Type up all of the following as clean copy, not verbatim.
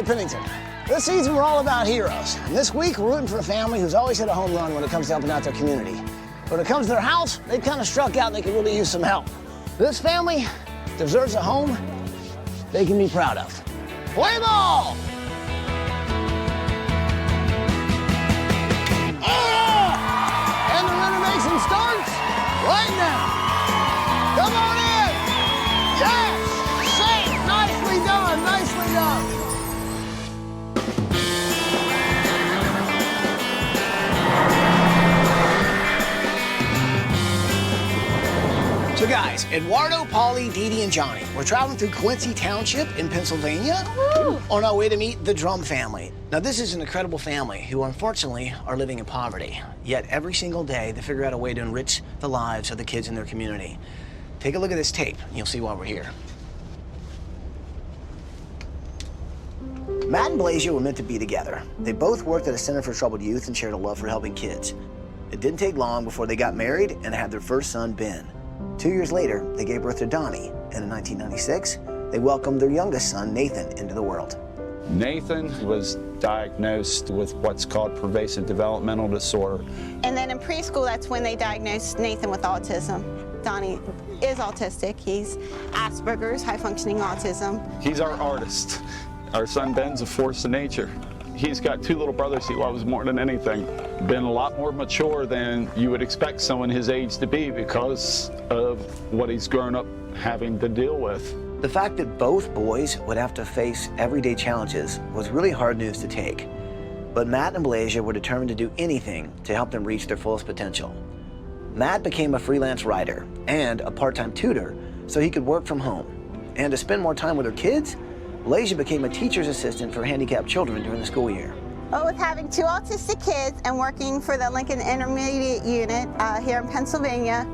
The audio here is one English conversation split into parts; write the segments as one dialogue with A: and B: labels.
A: Ty Pennington. This season we're all about heroes. And this week we're rooting for a family who's always hit a home run when it comes to helping out their community. When it comes to their house, they've kind of struck out and they could really use some help. This family deserves a home they can be proud of. Play ball! And the renovation starts right now. Come on in! Yes! Safe! Nicely done! Nicely done! So guys, Eduardo, Polly, Dee Dee, and Johnny, we're traveling through Quincy Township in Pennsylvania on our way to meet the Drum family. Now this is an incredible family who unfortunately are living in poverty. Yet every single day they figure out a way to enrich the lives of the kids in their community. Take a look at this tape and you'll see why we're here. Matt and Blasia were meant to be together. They both worked at a center for troubled youth and shared a love for helping kids. It didn't take long before they got married and had their first son, Ben. 2 years later, they gave birth to Donnie, and in 1996, they welcomed their youngest son, Nathan, into the world.
B: Nathan was diagnosed with what's called pervasive developmental disorder.
C: And then in preschool, that's when they diagnosed Nathan with autism. Donnie is autistic. He's Asperger's, high-functioning autism.
B: He's our artist. Our son Ben's a force of nature. He's got two little brothers he loves more than anything. Been a lot more mature than you would expect someone his age to be because of what he's grown up having to deal with.
A: The fact that both boys would have to face everyday challenges was really hard news to take. But Matt and Blasia were determined to do anything to help them reach their fullest potential. Matt became a freelance writer and a part-time tutor so he could work from home. And to spend more time with her kids, Blasia became a teacher's assistant for handicapped children during the school year.
C: Well, with having two autistic kids and working for the Lincoln Intermediate Unit here in Pennsylvania,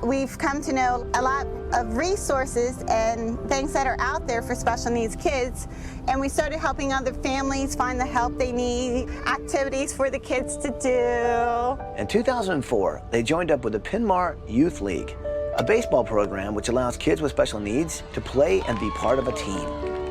C: we've come to know a lot of resources and things that are out there for special needs kids. And we started helping other families find the help they need, activities for the kids to do. In 2004, they joined up with the Penmar Youth League, a baseball program which allows kids with special needs to play and be part of a team.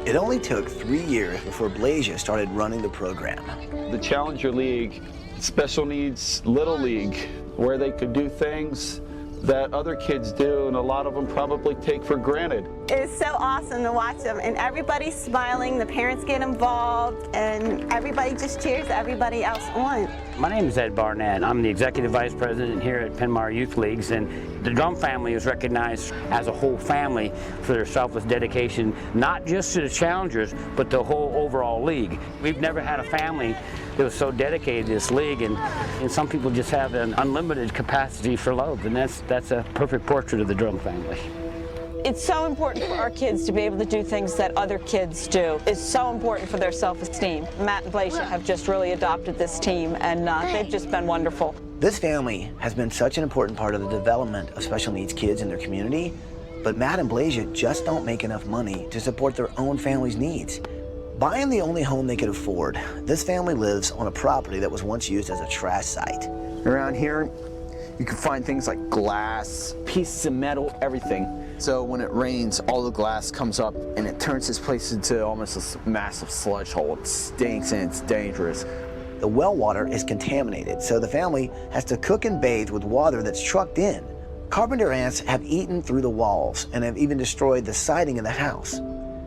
C: It only took 3 years before Blasia started running the program.
B: The Challenger League, Special Needs Little League, where they could do things that other kids do and a lot of them probably take for granted.
C: It's so awesome to watch them, and everybody's smiling, the parents get involved, and everybody just cheers everybody else on.
D: My name is Ed Barnett. I'm the Executive Vice President here at Penmar Youth Leagues, and the Drum family is recognized as a whole family for their selfless dedication, not just to the challengers, but the whole overall league. We've never had a family that was so dedicated to this league, and some people just have an unlimited capacity for love, and that's a perfect portrait of the Drum family.
E: It's so important for our kids to be able to do things that other kids do. It's so important for their self-esteem. Matt and Blasia have just really adopted this team, and they've just been wonderful.
A: This family has been such an important part of the development of special needs kids in their community, but Matt and Blasia just don't make enough money to support their own family's needs. Buying the only home they could afford, this family lives on a property that was once used as a trash site.
F: Around here, you can find things like glass, pieces of metal, everything. So when it rains, all the glass comes up and it turns this place into almost a massive sludge hole. It stinks and it's dangerous.
A: The well water is contaminated, so the family has to cook and bathe with water that's trucked in. Carpenter ants have eaten through the walls and have even destroyed the siding of the house.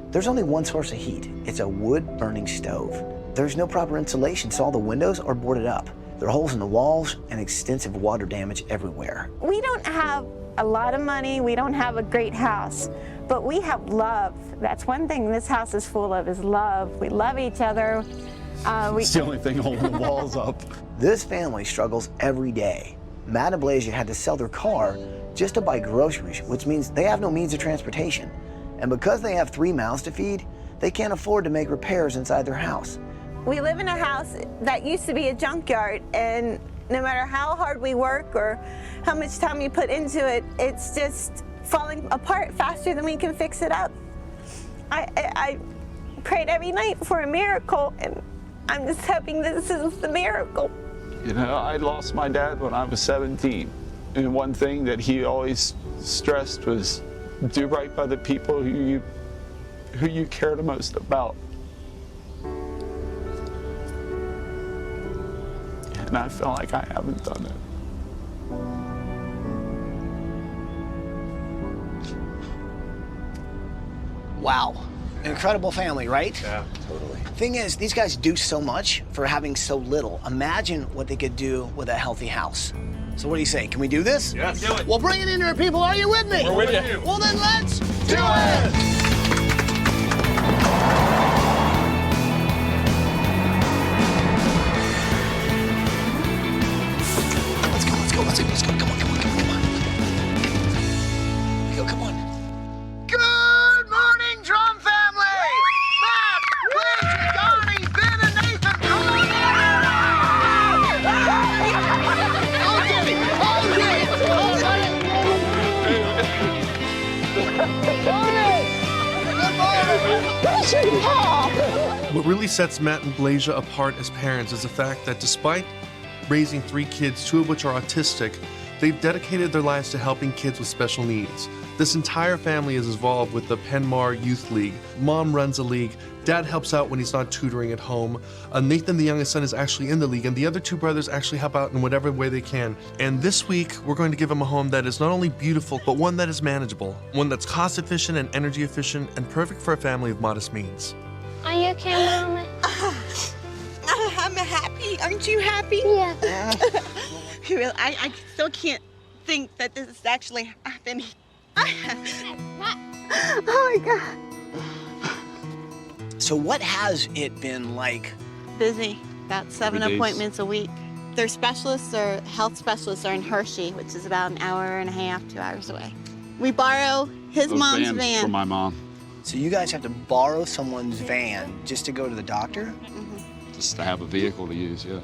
A: There's only one source of heat. It's a wood-burning stove. There's no proper insulation, so all the windows are boarded up. There are holes in the walls and extensive water damage everywhere.
C: We don't have a lot of money, we don't have a great house, but we have love. That's one thing this house is full of, is love. We love each other.
B: It's the only thing holding the walls up.
A: This family struggles every day. Matt and Blasia had to sell their car just to buy groceries, which means they have no means of transportation. And because they have 3 mouths to feed, they can't afford to make repairs inside their house.
C: We live in a house that used to be a junkyard, and no matter how hard we work or how much time we put into it, it's just falling apart faster than we can fix it up. I prayed every night for a miracle, and I'm just hoping this is the miracle.
B: You know, I lost my dad when I was 17. And one thing that he always stressed was do right by the people who you care the most about. and I feel like I haven't done it.
A: Wow. Incredible family, right?
G: Yeah, totally.
A: Thing is, these guys do so much for having so little. Imagine what they could do with a healthy house. So what do you say? Can we do this?
G: Yes. Do it.
A: Well, bring it in here, people. Are you with me?
G: We're with you.
A: Well, then let's do it! Let's go. Come on. Come on. Good morning, drum family! Matt, Bridget, Donnie, Ben, and Nathan, come on in!
H: What really sets Matt and Blasia apart as parents is the fact that despite raising 3 kids, 2 of which are autistic, they've dedicated their lives to helping kids with special needs. This entire family is involved with the Penmar Youth League. Mom runs the league. Dad helps out when he's not tutoring at home. Nathan, the youngest son, is actually in the league, and the other 2 brothers actually help out in whatever way they can. And this week, we're going to give them a home that is not only beautiful, but one that is manageable. One that's cost efficient and energy efficient and perfect for a family of modest means.
I: Are you okay, Mama?
C: I'm happy. Aren't you happy?
I: Yeah.
C: I still can't think that this is actually happening. Oh my God.
A: So what has it been like?
C: Busy. About 7
B: Every day's-
C: appointments a week. Their specialists or health specialists are in Hershey, which is about an hour and a half, 2 hours away. We borrow his mom's van.
B: For my mom.
A: So you guys have to borrow someone's van just to go to the doctor?
B: Just to have a vehicle to use, yeah.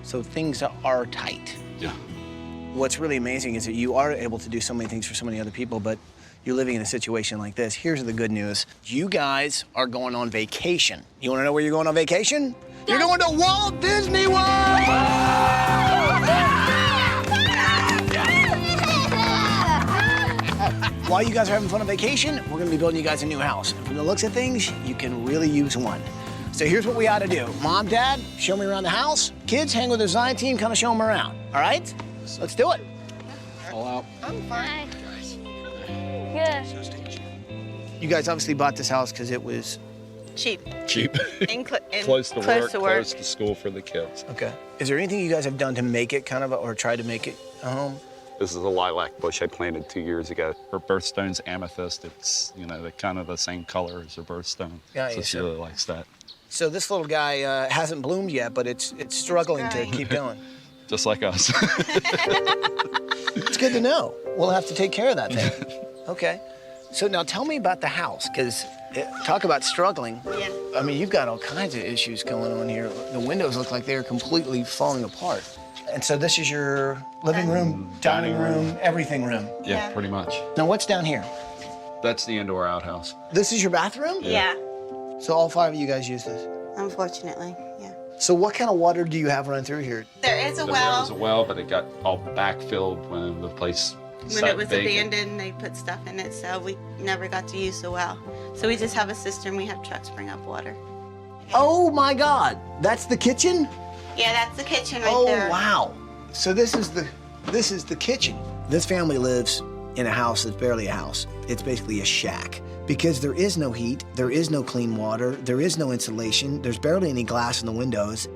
A: So things are tight.
B: Yeah.
A: What's really amazing is that you are able to do so many things for so many other people, but you're living in a situation like this. Here's the good news. You guys are going on vacation. You wanna know where you're going on vacation? You're going to Walt Disney World! While you guys are having fun on vacation, we're gonna be building you guys a new house. And from the looks of things, you can really use one. So here's what we ought to do. Mom, Dad, show me around the house. Kids, hang with the design team, kind of show them around. All right? Let's do it.
F: All out.
I: I'm fine. Good.
A: You guys obviously bought this house because it was
C: Cheap.
G: Cheap.
C: And
G: Close to work, close to school for the kids.
A: okay. Is there anything you guys have done to make it kind of, or try to make it a home?
B: This is a lilac bush I planted 2 years ago. Her birthstone's amethyst. It's, you know, kind of the same color as her birthstone.
A: Yeah,
B: so
A: yeah,
B: she
A: sure.
B: really likes that.
A: So this little guy hasn't bloomed yet, but it's struggling to
C: Right.
A: keep going.
B: Just like us.
A: It's good to know. We'll have to take care of that thing. Okay. So now tell me about the house, because talk about struggling.
C: Yeah.
A: I mean, you've got all kinds of issues going on here. The windows look like they're completely falling apart. And so this is your living room, dining room, everything room.
B: Yeah,
C: Yeah.
B: pretty much.
A: Now what's down here?
B: That's the indoor outhouse.
A: This is your bathroom?
C: Yeah.
A: So all 5 of you guys use this?
C: Unfortunately, yeah.
A: So what kind of water do you have running through here?
C: There is a
B: There
C: well.
B: was a well, but it got all backfilled when the place
C: When
B: sat
C: it was
B: vacant.
C: abandoned, they put stuff in it, so we never got to use the well. So we just have a cistern. We have trucks bring up water.
A: Oh my God, that's the kitchen?
C: Yeah, that's the kitchen right
A: Oh
C: there.
A: wow. So this is the kitchen. This family lives in a house that's barely a house. It's basically a shack. Because there is no heat, there is no clean water, there is no insulation, there's barely any glass in the windows.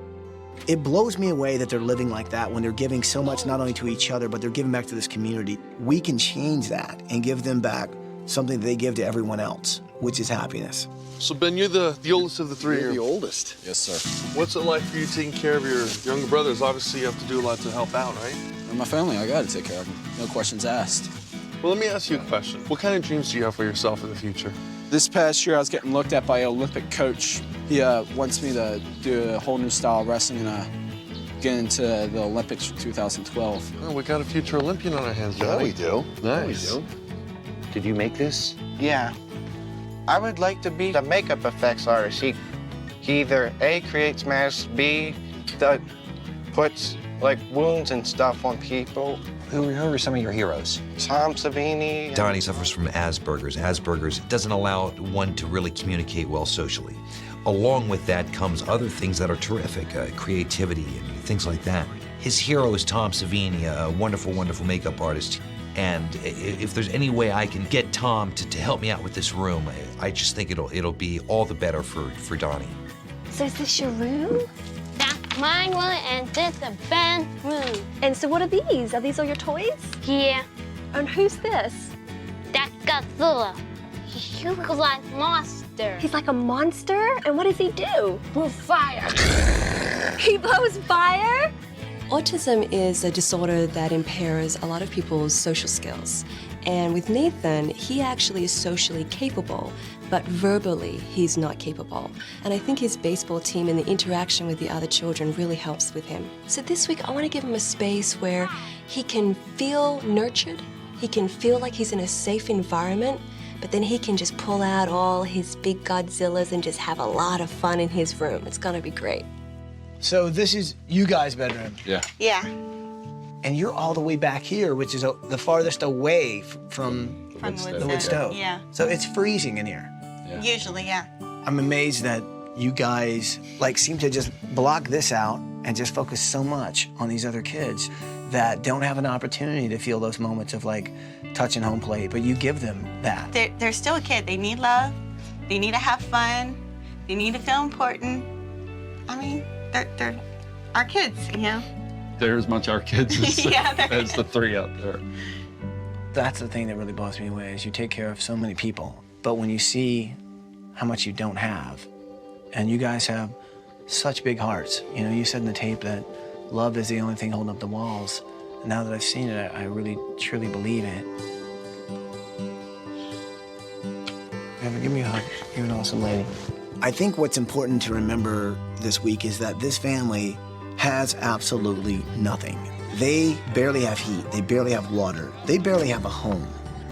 A: It blows me away that they're living like that when they're giving so much not only to each other, but they're giving back to this community. We can change that and give them back something that they give to everyone else, which is happiness.
H: So Ben, you're the oldest of the 3.
F: You're the oldest.
G: Yes, sir.
H: What's it like for you taking care of your younger brothers? Obviously, you have to do a lot to help out, right?
F: And my family, I gotta take care of them. No questions asked.
H: Well, let me ask you a question. What kind of dreams do you have for yourself in the future?
F: This past year, I was getting looked at by an Olympic coach. He wants me to do a whole new style of wrestling and get into the Olympics for 2012.
H: Oh, we got a future Olympian on our hands, Johnny.
G: Yeah, we do.
H: Nice.
G: Yeah, we do.
J: Did you make this? Yeah. I would like to be the makeup effects artist. He either A, creates masks, B, puts like wounds and stuff on people.
K: Who are some of your heroes?
J: Tom Savini.
K: Donnie suffers from Asperger's. Asperger's doesn't allow one to really communicate well socially. along with that comes other things that are terrific, creativity and things like that. His hero is Tom Savini, a wonderful, wonderful makeup artist. And if there's any way I can get Tom to help me out with this room, I just think it'll be all the better for Donnie.
I: So is this your room? That's my room, and this the band room.
L: And so what are these? Are these all your toys?
I: Yeah,
L: And who's this?
I: that's Godzilla. He looks like monster.
L: He's like a monster? And what does he do?
I: With fire.
L: He blows fire?
M: Autism is a disorder that impairs a lot of people's social skills. And with Nathan, he actually is socially capable, but verbally he's not capable. And I think his baseball team and the interaction with the other children really helps with him. So this week I want to give him a space where he can feel nurtured, he can feel like he's in a safe environment, but then he can just pull out all his big Godzillas and just have a lot of fun in his room. It's gonna be great.
A: So this is you guys' bedroom.
B: Yeah.
C: Yeah.
A: And you're all the way back here, which is the farthest away from the wood stove.
C: Yeah.
A: So it's freezing in here.
B: Yeah.
C: Usually, yeah.
A: I'm amazed that you guys seem to just block this out and just focus so much on these other kids that don't have an opportunity to feel those moments of touch and home play, but you give them that.
C: They're still a kid. They need love. They need to have fun. They need to feel important. I mean, they're our kids, you know?
B: They're as much our kids as,
C: Yeah,
B: as the three out there.
A: That's the thing that really blows me away is you take care of so many people, but when you see how much you don't have, and you guys have such big hearts. You know, you said in the tape that love is the only thing holding up the walls. And now that I've seen it, I really, truly believe it. Evan, give me a hug. You're an awesome lady. I think what's important to remember this week is that this family has absolutely nothing. They barely have heat, they barely have water, they barely have a home.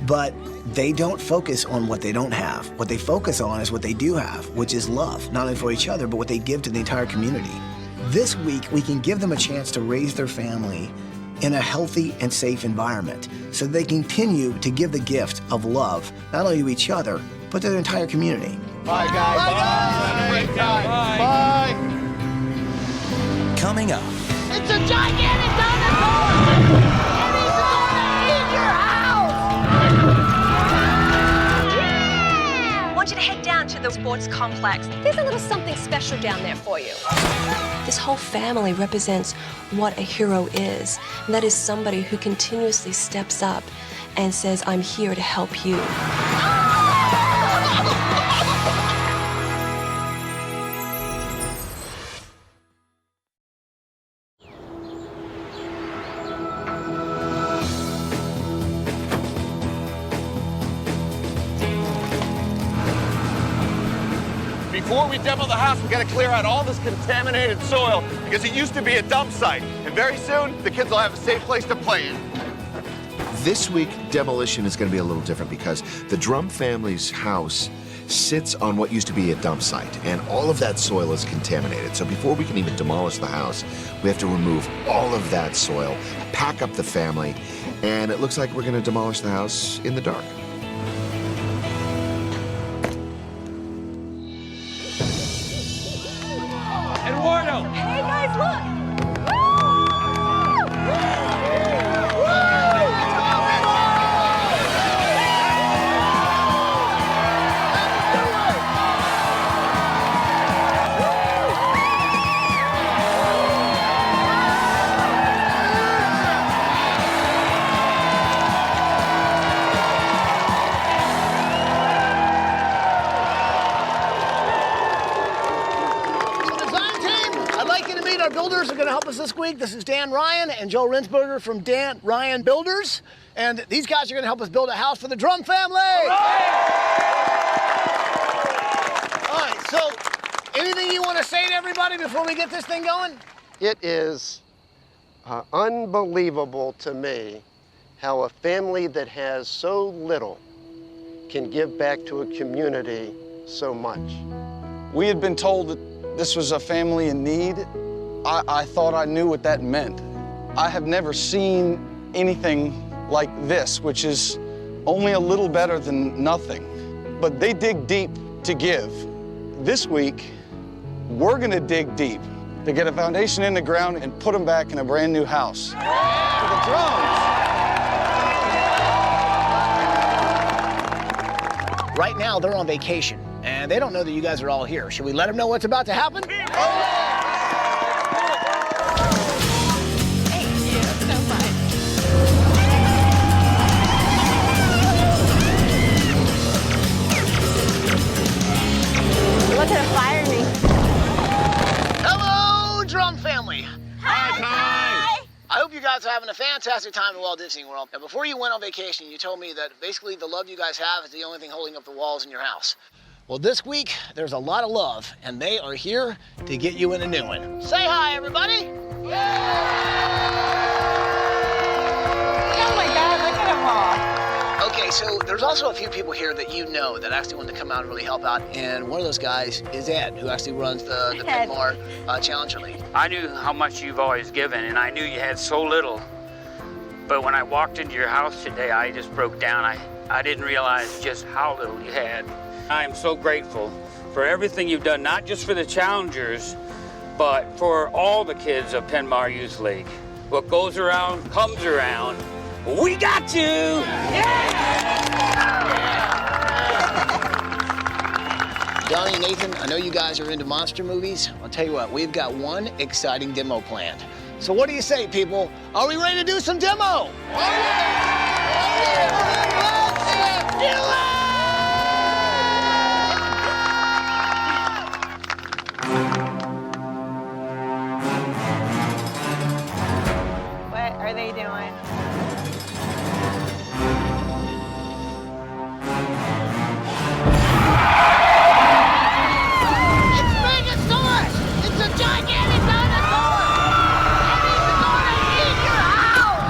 A: But they don't focus on what they don't have. What they focus on is what they do have, which is love, not only for each other, but what they give to the entire community. This week, we can give them a chance to raise their family in a healthy and safe environment so they continue to give the gift of love, not only to each other, but to their entire community.
J: Bye, guys. Bye, guys. Great time. Bye.
K: Coming up.
I: It's a gigantic dinosaur! And he's gonna eat your house!
L: I want you to head down to the sports complex. There's a little something special down there for you.
M: This whole family represents what a hero is. And that is somebody who continuously steps up and says, I'm here to help you.
N: Before we demo the house, we gotta clear out all this contaminated soil because it used to be a dump site. And very soon, the kids will have a safe place to play in.
O: This week, demolition is going to be a little different because the Drum family's house sits on what used to be a dump site, and all of that soil is contaminated. So before we can even demolish the house, we have to remove all of that soil, pack up the family, and it looks like we're going to demolish the house in the dark.
N: Eduardo!
L: Hey, guys, look!
A: Our builders are going to help us this week. This is Dan Ryan and Joe Rinsberger from Dan Ryan Builders. And these guys are going to help us build a house for the Drum family. All right, so anything you want to say to everybody before we get this thing going?
J: It is unbelievable to me how a family that has so little can give back to a community so much.
P: We had been told that this was a family in need. I thought I knew what that meant. I have never seen anything like this, which is only a little better than nothing. But they dig deep to give. This week, We're gonna dig deep to get a foundation in the ground and put them back in a brand new house. To the drums.
A: Right now, they're on vacation, and they don't know that you guys are all here. Should we let them know what's about to happen?
C: Look at him fire me.
A: Hello, drum family.
I: Hi, Ty.
A: I hope you guys are having a fantastic time in Walt Disney World. Now, before you went on vacation, you told me that basically the love you guys have is the only thing holding up the walls in your house. Well, this week, there's a lot of love, and they are here to get you in a new one. Say hi, everybody.
E: Oh my God, look at them all.
A: Okay, so there's also a few people here that you know that actually want to come out and really help out, and one of those guys is Ed, who actually runs the Penmar Challenger League.
D: I knew how much you've always given, and I knew you had so little. But when I walked into your house today, I just broke down. I didn't realize just how little you had. I am so grateful for everything you've done, not just for the challengers, but for all the kids of Penmar Youth League. What goes around comes around. We got you! Yeah!
A: Donnie and Nathan, I know you guys are into monster movies. I'll tell you what, we've got one exciting demo planned. So what do you say, people? Are we ready to do some demo? Oh, yeah! Let's do it!
C: What are they doing?
I: It's a gigantic dinosaur! And he's gonna eat your house!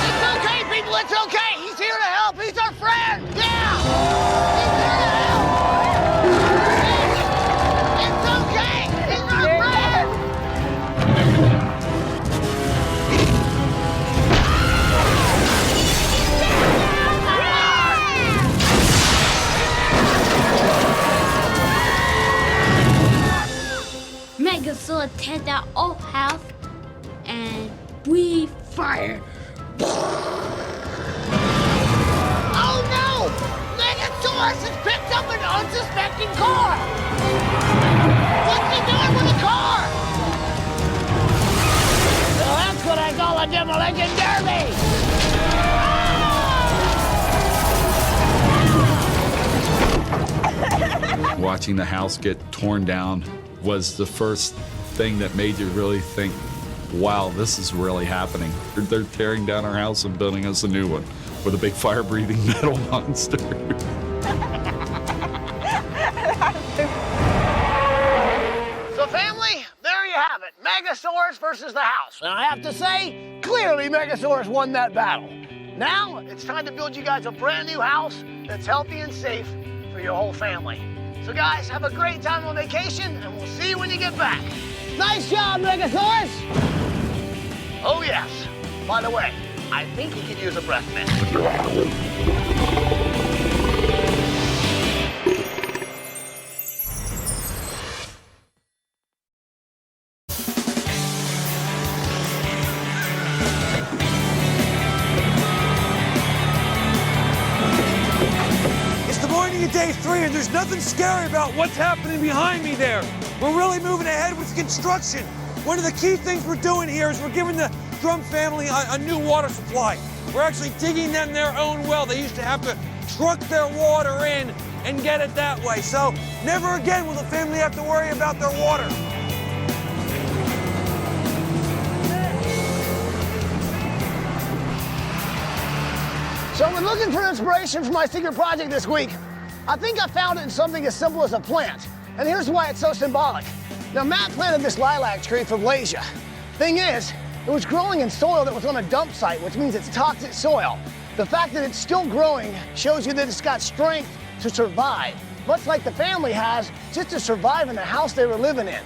I: It's okay, people, it's okay! He's here to help! He's our friend! Yeah! He's here to help! It's okay! He's our friend!
Q: Megasaur tear down all house and we fire.
I: Oh no! Megasaurus has picked up an unsuspecting car! What's he doing with the car? Well, that's what I call a demolition derby!
B: Watching the house get torn down was the first thing that made you really think, wow, this is really happening. They're tearing down our house and building us a new one with a big fire-breathing metal monster.
A: So family, there you have it. Megasaurus versus the house. And I have to say, clearly Megasaurus won that battle. Now, it's time to build you guys a brand new house that's healthy and safe for your whole family. So guys, have a great time on vacation, and we'll see you when you get back. Nice job, Megasaurus! Oh yes. By the way, I think he could use a breath mint.
R: It's the morning of day 3, and there's nothing scary about what's happening behind me there. We're really moving ahead with construction. One of the key things we're doing here is we're giving the Drum family a new water supply. We're actually digging them their own well. They used to have to truck their water in and get it that way. So never again will the family have to worry about their water.
A: So when looking for inspiration for my secret project this week, I think I found it in something as simple as a plant. And here's why it's so symbolic. Now, Matt planted this lilac tree for Malaysia. Thing is, it was growing in soil that was on a dump site, which means it's toxic soil.
S: The fact that it's still growing shows you that it's got strength to survive, much like the family has just to survive in the house they were living in.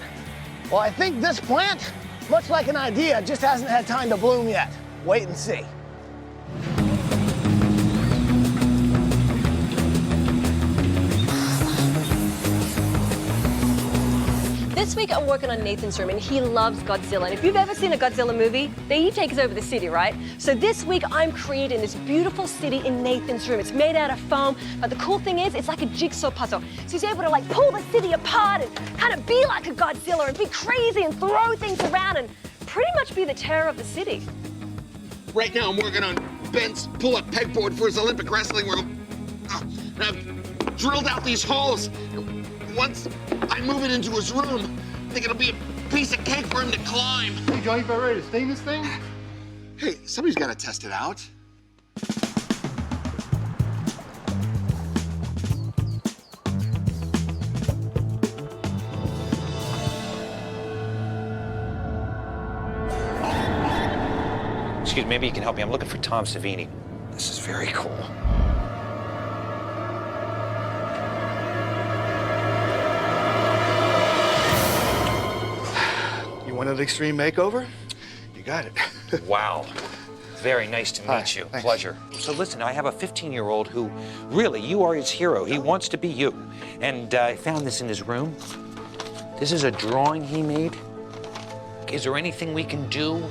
S: Well, I think this plant, much like an idea, just hasn't had time to bloom yet. Wait and see.
L: This week I'm working on Nathan's room, and he loves Godzilla. And if you've ever seen a Godzilla movie, he takes over the city, right? So this week I'm creating this beautiful city in Nathan's room. It's made out of foam, but the cool thing is it's like a jigsaw puzzle. So he's able to like pull the city apart and kind of be like a Godzilla and be crazy and throw things around and pretty much be the terror of the city.
N: Right now I'm working on Ben's pull-up pegboard for his Olympic wrestling room. And I've drilled out these holes. Once I move it into his room, I think it'll be a piece of cake for him to climb.
T: Hey, John, you about ready to sting this thing?
N: Hey, somebody's got to test it out.
K: Excuse me, maybe you can help me. I'm looking for Tom Savini. This is very cool.
T: You wanted Extreme Makeover? You got it.
K: Wow. Very nice to meet you.
T: thanks.
K: Pleasure. So listen, I have a 15-year-old who, really, you are his hero. He wants to be you. And I found this in his room. This is a drawing he made. Is there anything we can do?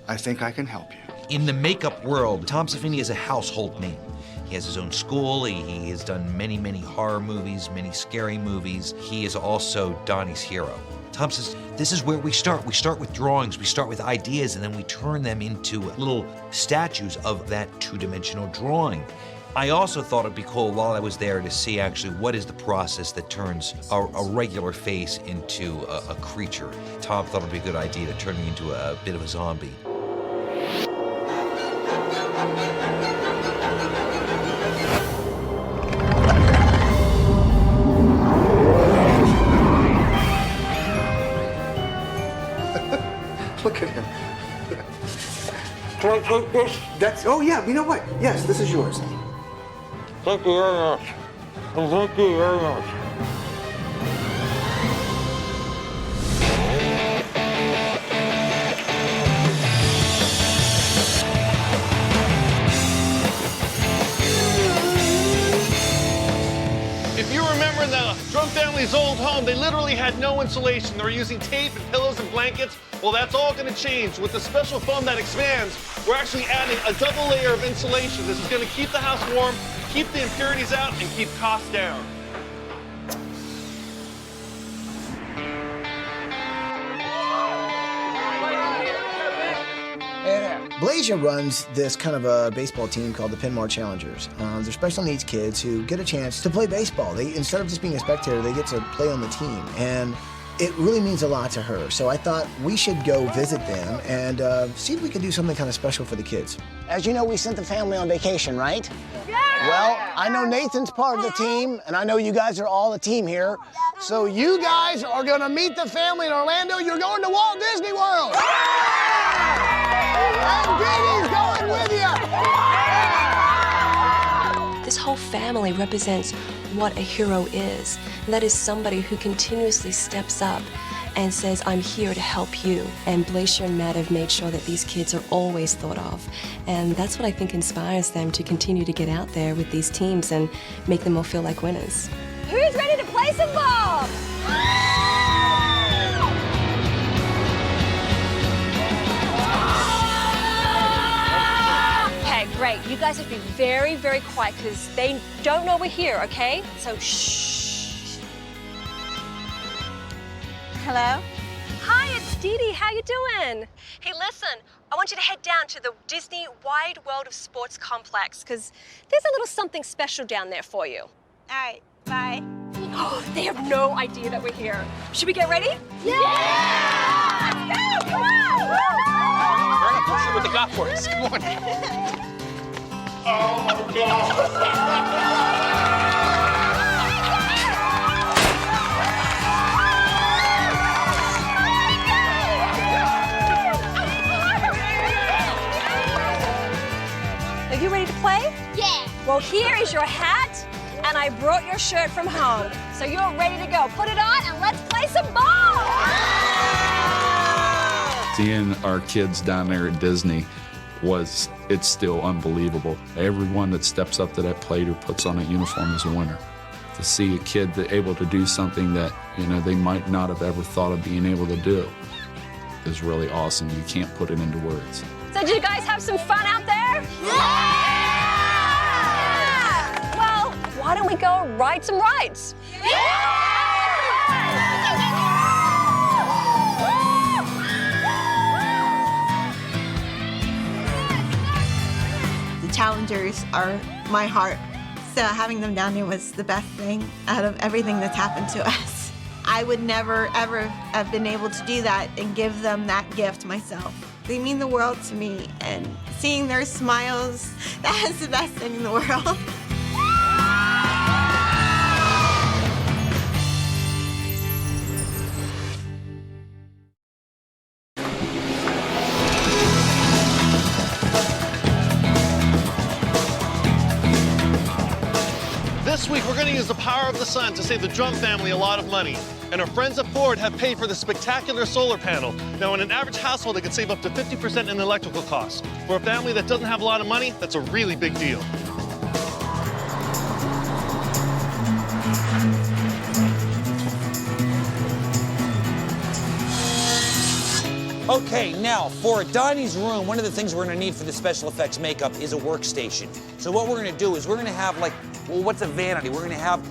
T: I think I can help you.
K: In the makeup world, Tom Savini is a household name. He has his own school. He has done many, many horror movies, many scary movies. He is also Donnie's hero. Tom says, this is where we start. We start with drawings, we start with ideas, and then we turn them into little statues of that two-dimensional drawing. I also thought it'd be cool while I was there to see actually what is the process that turns a regular face into a creature. Tom thought it'd be a good idea to turn me into a bit of a zombie.
T: Look at him. Can I take this? That's, oh yeah, you know what? Yes, this is yours.
N: Thank you very much. Thank you very much.
P: If you remember the Drum family's old home, they literally had no insulation. They were using tape and pillows and blankets. Well, that's all going to change. With the special foam that expands, we're actually adding a double layer of insulation. This is going to keep the house warm, keep the impurities out, and keep costs down.
A: Blazier runs this kind of a baseball team called the Penmar Challengers. They're special needs kids who get a chance to play baseball. Instead of just being a spectator, they get to play on the team. And it really means a lot to her. So I thought we should go visit them and see if we could do something kind of special for the kids.
S: As you know, we sent the family on vacation, right? Yeah! Well, I know Nathan's part of the team, and I know you guys are all a team here. So you guys are gonna meet the family in Orlando. You're going to Walt Disney World! And Dee Dee's going with you!
M: This whole family represents what a hero is. And that is somebody who continuously steps up and says, I'm here to help you. And Blazier and Matt have made sure that these kids are always thought of. And that's what I think inspires them to continue to get out there with these teams and make them all feel like winners.
L: Who's ready to play some ball? Okay, great. You guys have to be very, very quiet because they don't know we're here, okay? So shh.
C: Hello?
L: Hi, it's Dee Dee. How you doing? Hey, listen, I want you to head down to the Disney Wide World of Sports Complex because there's a little something special down there for you.
C: All right, bye.
L: They have no idea that we're here. Should we get ready?
C: Yeah!
L: Let's go! Come on!
N: We're gonna push you with the golf course. Come on. Oh my God!
L: Well, here is your hat, and I brought your shirt from home. So you're ready to go. Put it on, and let's play some ball!
B: Seeing our kids down there at Disney it's still unbelievable. Everyone that steps up to that plate or puts on a uniform is a winner. To see a kid able to do something that, they might not have ever thought of being able to do is really awesome. You can't put it into words.
L: So did you guys have some fun out there? Yeah! Well, why don't we go ride some rides?
U: The challengers are my heart. So having them down there was the best thing out of everything that's happened to us. I would never, ever have been able to do that and give them that gift myself. They mean the world to me, and seeing their smiles, that is the best thing in the world.
V: This week, we're going to use the power of the sun to save the Drum family a lot of money. And our friends at Ford have paid for the spectacular solar panel. Now, in an average household, they can save up to 50% in electrical costs. For a family that doesn't have a lot of money, that's a really big deal.
R: Okay, now, for Donnie's room, one of the things we're gonna need for the special effects makeup is a workstation. So what we're gonna do is we're gonna have what's a vanity? We're gonna have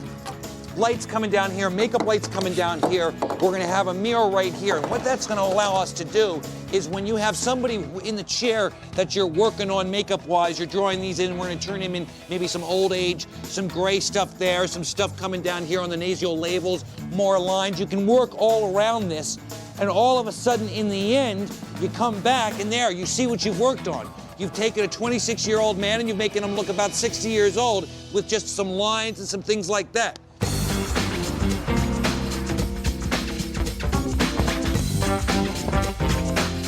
R: lights coming down here, makeup lights coming down here. We're gonna have a mirror right here. And what that's gonna allow us to do is when you have somebody in the chair that you're working on makeup-wise, you're drawing these in, we're gonna turn him in maybe some old age, some gray stuff there, some stuff coming down here on the nasal labels, more lines. You can work all around this, and all of a sudden, in the end, you come back and there, you see what you've worked on. You've taken a 26-year-old man and you're making him look about 60 years old with just some lines and some things like that.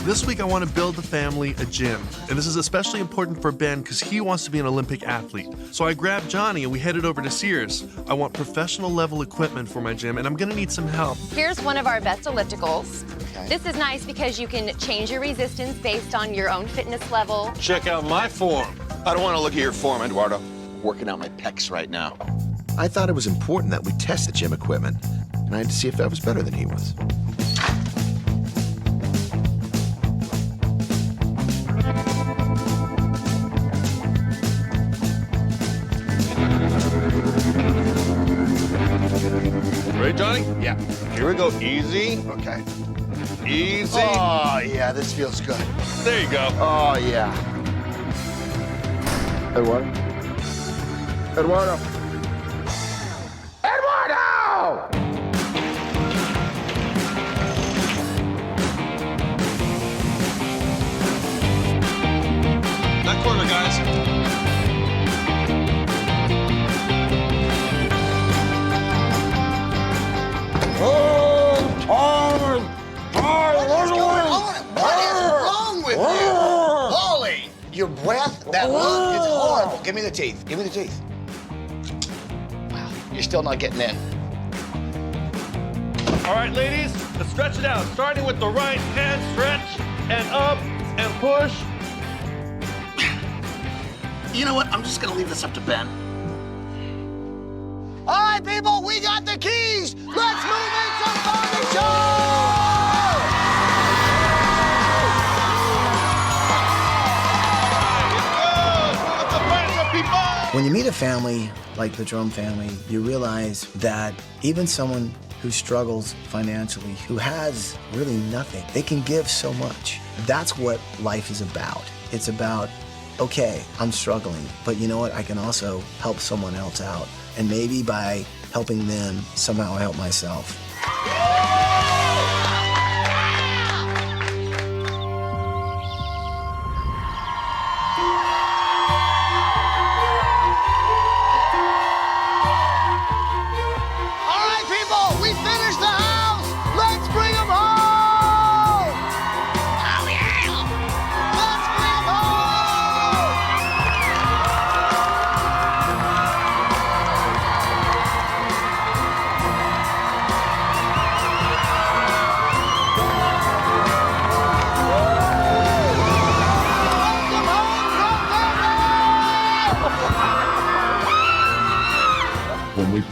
H: This week I want to build the family a gym, and this is especially important for Ben because he wants to be an Olympic athlete. So I grabbed Johnny and we headed over to Sears. I want professional level equipment for my gym, and I'm gonna need some help.
W: Here's one of our best ellipticals. Okay. This is nice because you can change your resistance based on your own fitness level.
V: Check out my form.
O: I don't want to look at your form, Eduardo. I'm working out my pecs right now. I thought it was important that we test the gym equipment, and I had to see if I was better than he was.
V: Ready, Johnny?
O: Yeah.
V: Here we go. Easy.
O: Okay.
V: Easy.
O: Oh, yeah, this feels good.
V: There you go.
O: Oh, yeah. Eduardo? Eduardo? Eduardo!
V: That corner, guys.
S: What is wrong with you? Holy! Your breath, that look, it's horrible. Give me the teeth. Give me the teeth. Wow, you're still not getting in.
V: All right, ladies, let's stretch it out. Starting with the right hand stretch and up and push.
S: You know what? I'm just gonna leave this up to Ben. All right, people, we got the keys. Let's move in some furniture!
A: When you meet a family like the Drum family, you realize that even someone who struggles financially, who has really nothing, they can give so much. That's what life is about. It's about, okay, I'm struggling, but you know what? I can also help someone else out. And maybe by helping them, somehow I help myself.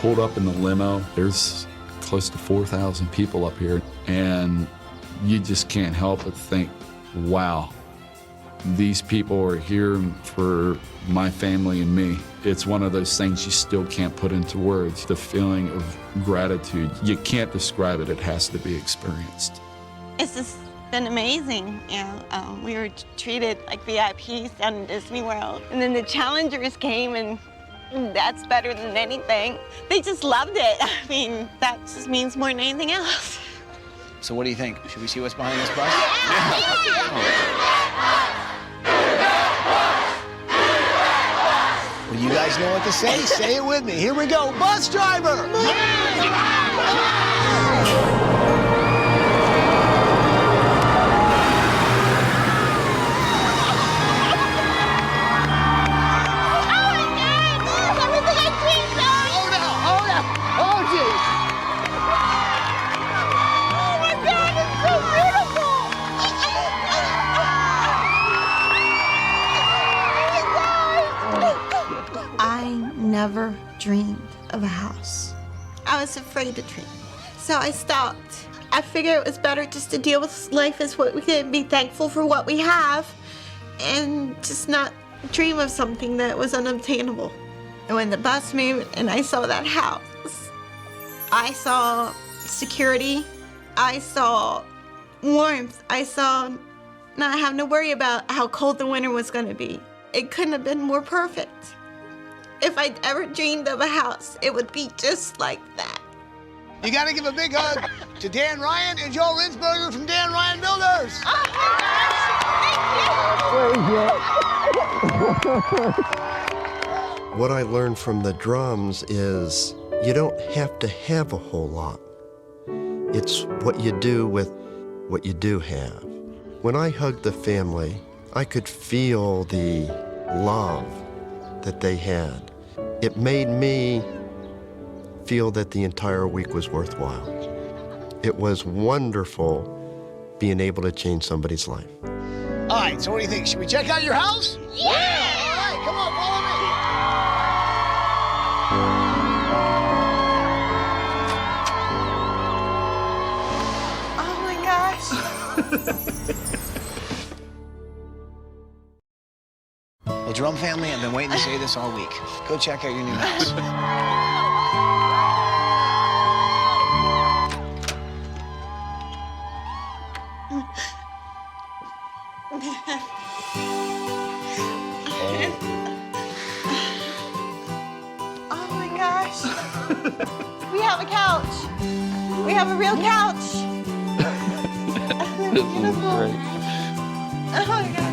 B: pulled up in the limo. There's close to 4,000 people up here, and you just can't help but think, wow, these people are here for my family and me. It's one of those things you still can't put into words. The feeling of gratitude, you can't describe it. It has to be experienced.
C: It's just been amazing. We were treated like VIPs down in Disney World. And then the challengers came, and that's better than anything. They just loved it. I mean, that just means more than anything else.
A: So what do you think? Should we see what's behind this bus? Well, you guys know what to say. Say it with me. Here we go. Bus driver!
U: Never dreamed of a house. I was afraid to dream, so I stopped. I figured it was better just to deal with life as what we can, be thankful for what we have, and just not dream of something that was unobtainable. And when the bus moved and I saw that house, I saw security, I saw warmth, I saw not having to worry about how cold the winter was going to be. It couldn't have been more perfect. If I'd ever dreamed of a house, it would be just like that.
S: You gotta give a big hug to Dan Ryan and Joel Rinsberger from Dan Ryan Builders.
F: What I learned from the drums is you don't have to have a whole lot. It's what you do with what you do have. When I hugged the family, I could feel the love that they had. It made me feel that the entire week was worthwhile. It was wonderful being able to change somebody's life.
S: All right, so what do you think? Should we check out your house? Yeah! All right, come on, follow
C: Oh my gosh.
A: Well, Drum family, I've been waiting to say this all week. Go check out your new house.
C: Oh my gosh. We have a couch. We have a real couch. Beautiful. Oh my God.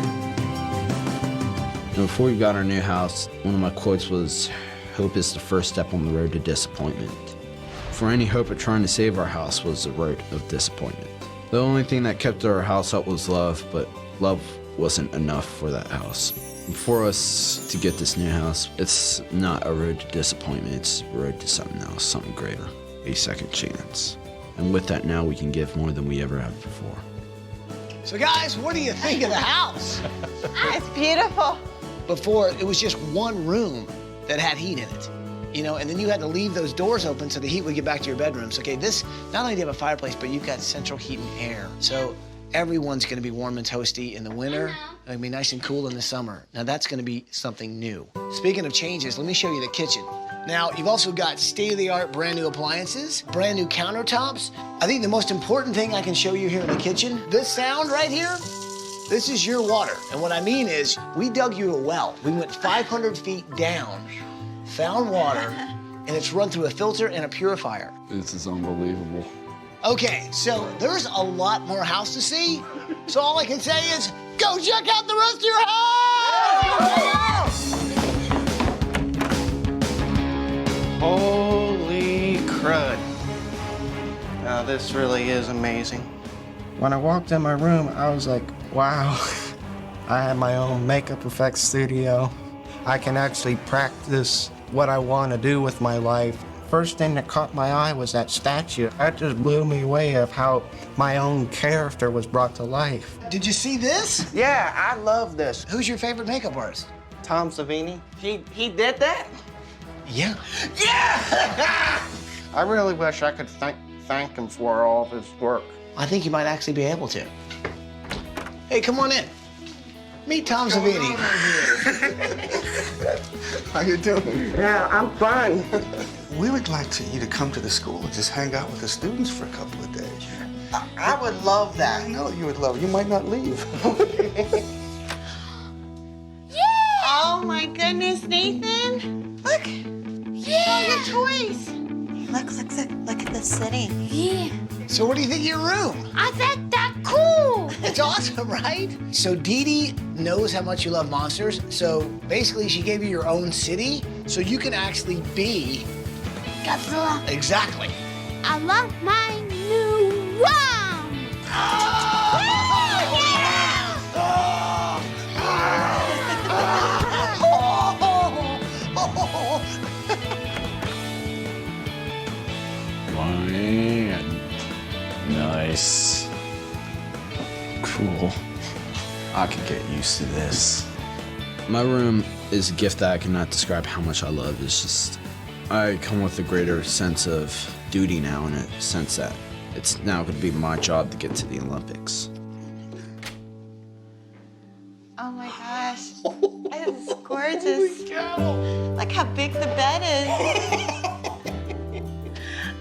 G: Before we got our new house, one of my quotes was, "Hope is the first step on the road to disappointment." For any hope of trying to save our house was the road of disappointment. The only thing that kept our house up was love, but love wasn't enough for that house. And for us to get this new house, it's not a road to disappointment, it's a road to something else, something greater, a second chance. And with that now, we can give more than we ever have before.
S: So guys, what do you think of the house?
C: It's beautiful.
A: Before, it was just one room that had heat in it, you know, and then you had to leave those doors open so the heat would get back to your bedrooms. Okay, this, not only do you have a fireplace, but you've got central heat and air. So everyone's gonna be warm and toasty in the winter. It'll be nice and cool in the summer. Now that's gonna be something new. Speaking of changes, let me show you the kitchen. Now, you've also got state-of-the-art brand new appliances, brand new countertops. I think the most important thing I can show you here in the kitchen, this sound right here, this is your water. And what I mean is, we dug you a well. We went 500 feet down, found water, and it's run through a filter and a purifier.
B: This is unbelievable.
A: Okay, so there's a lot more house to see. So all I can say is, go check out the rest of your house!
J: Holy crud. Now this really is amazing. When I walked in my room, I was like, wow. I have my own makeup effects studio. I can actually practice what I want to do with my life. First thing that caught my eye was that statue. That just blew me away of how my own character was brought to life.
A: Did you see this?
J: Yeah, I love this.
A: Who's your favorite makeup artist?
J: Tom Savini. He did that?
A: Yeah.
J: Yeah! I really wish I could thank him for all of his work.
A: I think you might actually be able to. Hey, come on in. Meet Tom Savini.
T: How you doing?
J: Yeah, I'm fine.
T: We would like you to come to the school and just hang out with the students for a couple of days.
J: I would love that.
T: I know you would love it. You might not leave.
U: Oh my goodness, Nathan! Look! All your toys! Look at the city.
A: Yeah. So what do you think of your room?
I: I think that's cool!
A: It's awesome, right? So Dee Dee knows how much you love monsters, so basically she gave you your own city, so you can actually be...
I: Godzilla.
A: Exactly.
I: I love my new one! Oh,
G: Man. Nice. Cool. I can get used to this. My room is a gift that I cannot describe how much I love. It's just, I come with a greater sense of duty now, in a sense that it's now going to be my job to get to the Olympics.
U: Oh my gosh. This is gorgeous. Look how big the bed is.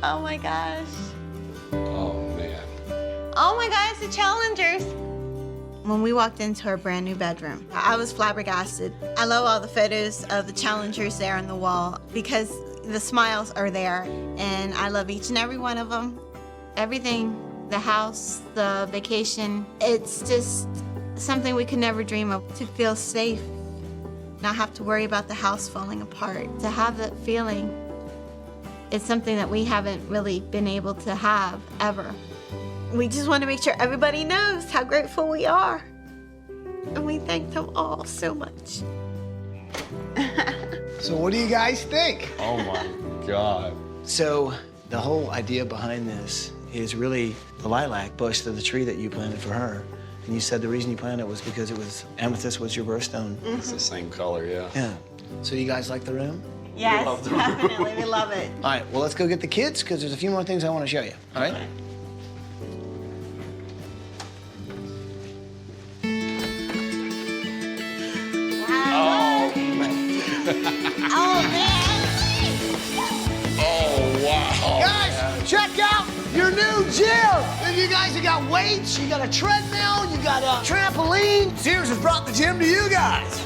U: Oh my gosh.
B: Oh, man.
U: Oh my gosh, the Challengers. When we walked into our brand new bedroom, I was flabbergasted. I love all the photos of the Challengers there on the wall because the smiles are there, and I love each and every one of them. Everything, the house, the vacation, it's just something we could never dream of. To feel safe, not have to worry about the house falling apart. To have that feeling, it's something that we haven't really been able to have ever. We just want to make sure everybody knows how grateful we are. And we thank them all so much.
A: So what do you guys think?
B: Oh my God.
A: So the whole idea behind this is really the lilac bush to the tree that you planted for her. And you said the reason you planted it was because it was amethyst was your birthstone.
B: It's the same color, yeah.
A: Yeah. So you guys like the room?
U: Yes, definitely. We love it.
A: All right, well, let's go get the kids because there's a few more things I want to show you. All right?
I: Oh, man!
B: Oh, wow.
S: Guys, check out your new gym. And you guys have got weights, you got a treadmill, you got a trampoline. Sears has brought the gym to you guys.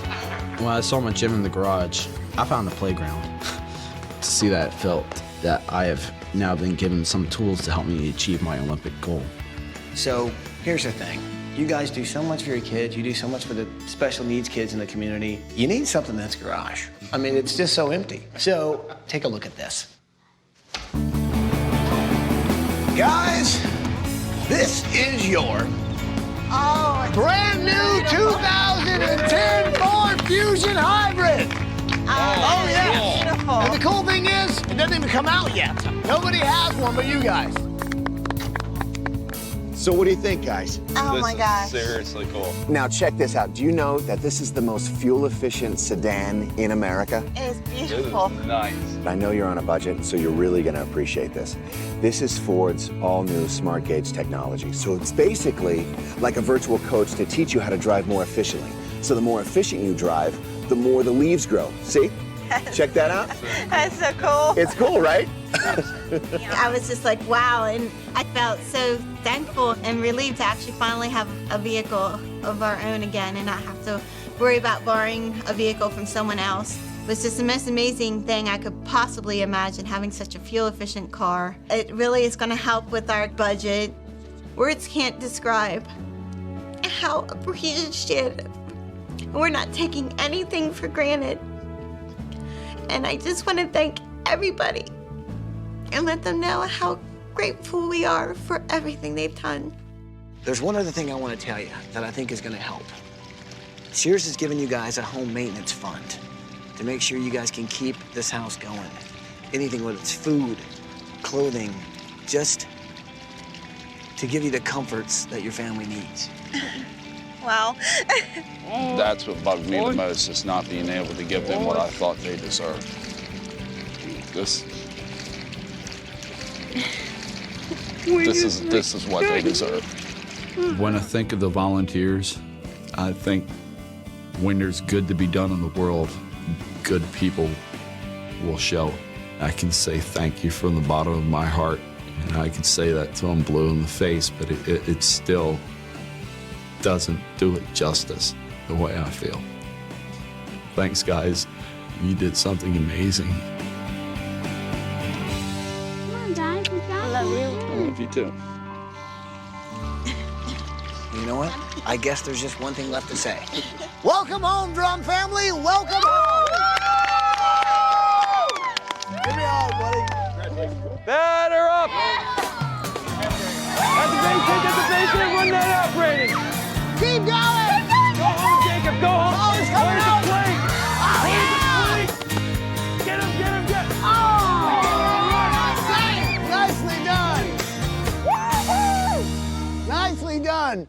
G: When I saw my gym in the garage, I found a playground. To see that, it felt that I have now been given some tools to help me achieve my Olympic goal.
A: So here's the thing. You guys do so much for your kids. You do so much for the special needs kids in the community. You need something that's garage. I mean, it's just so empty. So take a look at this. Guys, this is your brand new 2010 Ford Fusion Hybrid.
U: Oh,
S: yeah.
U: Beautiful.
S: And the cool thing is, it doesn't even come out yet. Nobody has one but you guys.
O: So what do you think, guys?
U: Oh my gosh.
B: Seriously cool.
O: Now check this out. Do you know that this is the most fuel-efficient sedan in America?
U: It is beautiful.
B: Nice.
O: I know you're on a budget, so you're really gonna appreciate this. This is Ford's all-new Smart Gauge technology. So it's basically like a virtual coach to teach you how to drive more efficiently. So the more efficient you drive, the more the leaves grow. See? Check that out.
U: That's so cool.
O: It's cool, right?
U: I was just like, wow, and I felt so thankful and relieved to actually finally have a vehicle of our own again and not have to worry about borrowing a vehicle from someone else. It was just the most amazing thing I could possibly imagine, having such a fuel-efficient car. It really is going to help with our budget. Words can't describe how appreciative. We're not taking anything for granted. And I just want to thank everybody and let them know how grateful we are for everything they've done.
A: There's one other thing I want to tell you that I think is going to help. Sears has given you guys a home maintenance fund to make sure you guys can keep this house going. Anything, whether it's food, clothing, just to give you the comforts that your family needs.
U: Wow.
B: That's what bugged me the most, is not being able to give them what I thought they deserved. This is what they deserve.
D: When I think of the volunteers, I think when there's good to be done in the world, good people will show. I can say thank you from the bottom of my heart, and I can say that till I'm blue in the face, but it still doesn't do it justice the way I feel. Thanks, guys. You did something amazing.
I: Come on, guys. We got I love you.
B: I love you too.
A: You know what? I guess there's just one thing left to say.
S: Welcome home, drum family. Welcome home. Give me a hug, buddy.
R: Batter up! At the base hit, run that out, Brandon!
S: Keep going!
R: Go home, Jacob, go home!
S: Oh, he's coming
R: Where's
S: out!
R: the plate?
S: Oh, yeah!
R: Get him!
S: Oh! Nicely done! Woo-hoo! Nicely done!